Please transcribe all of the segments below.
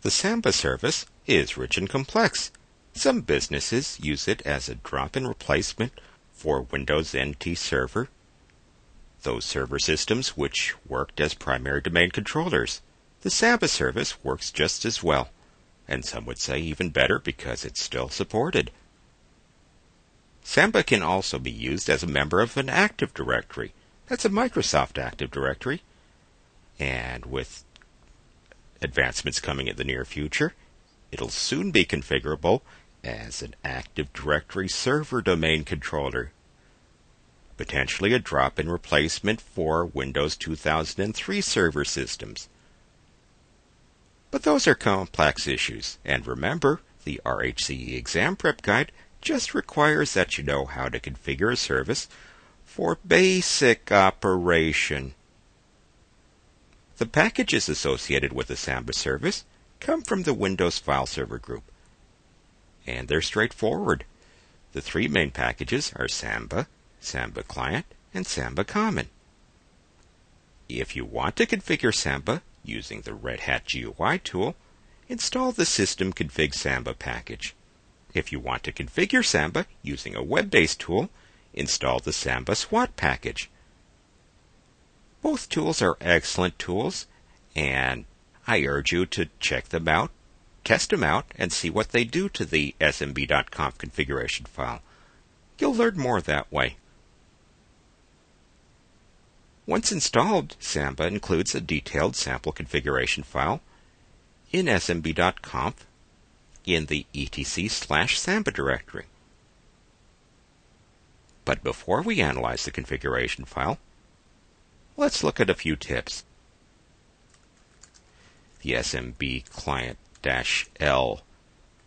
The Samba service is rich and complex. Some businesses use it as a drop-in replacement for Windows NT Server, those server systems which worked as primary domain controllers. The Samba service works just as well, and some would say even better because it's still supported. Samba can also be used as a member of an Active Directory. That's a Microsoft Active Directory. And with advancements coming in the near future, it'll soon be configurable as an Active Directory server domain controller. Potentially a drop-in replacement for Windows 2003 server systems. But those are complex issues, and remember, the RHCE Exam Prep Guide just requires that you know how to configure a service for basic operation. The packages associated with the Samba service come from the Windows File Server group, and they're straightforward. The three main packages are Samba, Samba Client, and Samba Common. If you want to configure Samba using the Red Hat GUI tool, install the System Config Samba package. If you want to configure Samba using a web-based tool, install the Samba SWAT package. Both tools are excellent tools, and I urge you to check them out, test them out, and see what they do to the smb.conf configuration file. You'll learn more that way. Once installed, Samba includes a detailed sample configuration file in smb.conf in the etc/samba directory. But before we analyze the configuration file, let's look at a few tips. The smb client-l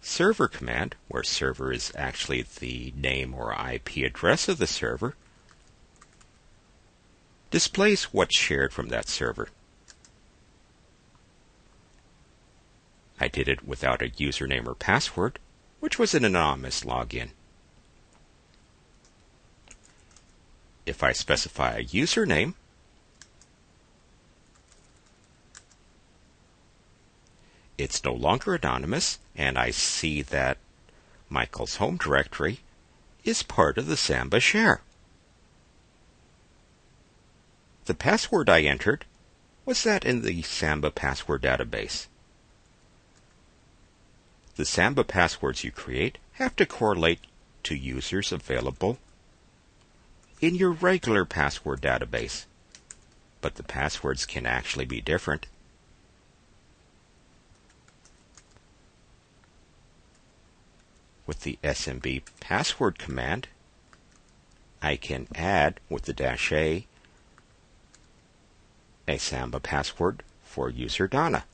server command, where server is actually the name or IP address of the server, displays what's shared from that server. I did it without a username or password, which was an anonymous login. If I specify a username, it's no longer anonymous, and I see that Michael's home directory is part of the Samba share. The password I entered was that in the Samba password database. The Samba passwords you create have to correlate to users available in your regular password database, but the passwords can actually be different. With the smb password command, I can add with the -a Samba password for user Donna.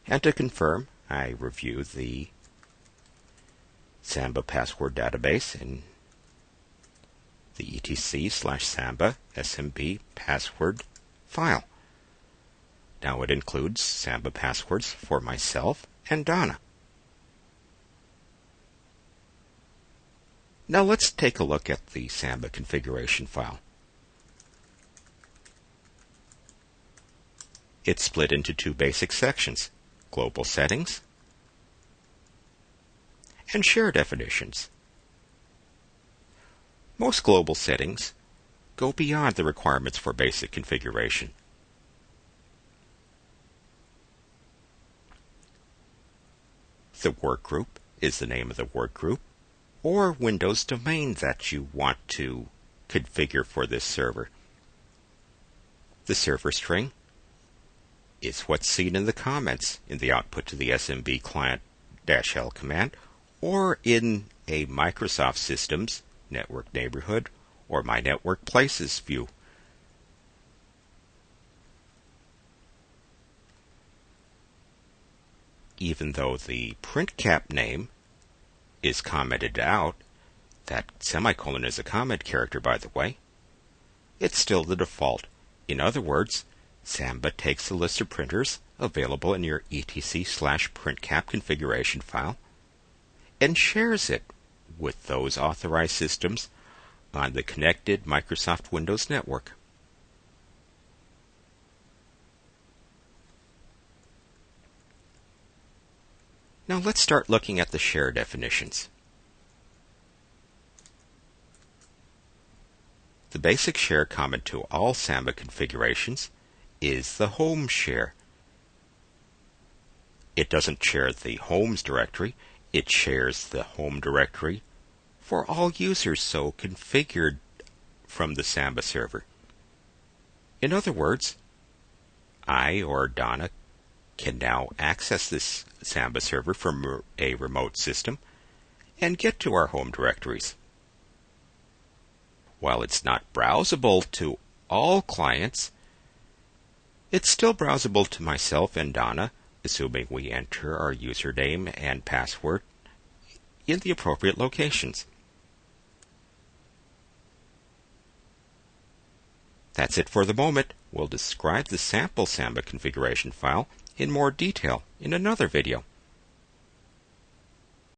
And to confirm, I review the Samba password database in the etc/samba smb password file. Now it includes Samba passwords for myself and Donna. Now let's take a look at the Samba configuration file. It's split into two basic sections: global settings and share definitions. Most global settings go beyond the requirements for basic configuration. The workgroup is the name of the workgroup or Windows domain that you want to configure for this server. The server string is what's seen in the comments in the output to the smb client-l command or in a Microsoft Systems Network Neighborhood or My Network Places view. Even though the print cap name is commented out, that semicolon is a comment character, by the way, it's still the default. In other words, Samba takes the list of printers available in your etc/printcap configuration file and shares it with those authorized systems on the connected Microsoft Windows network. Now let's start looking at the share definitions. The basic share common to all Samba configurations is the home share. It doesn't share the homes directory, it shares the home directory for all users so configured from the Samba server. In other words, I or Donna can now access this Samba server from a remote system and get to our home directories. While it's not browsable to all clients, it's still browsable to myself and Donna, assuming we enter our username and password in the appropriate locations. That's it for the moment. We'll describe the sample Samba configuration file in more detail in another video.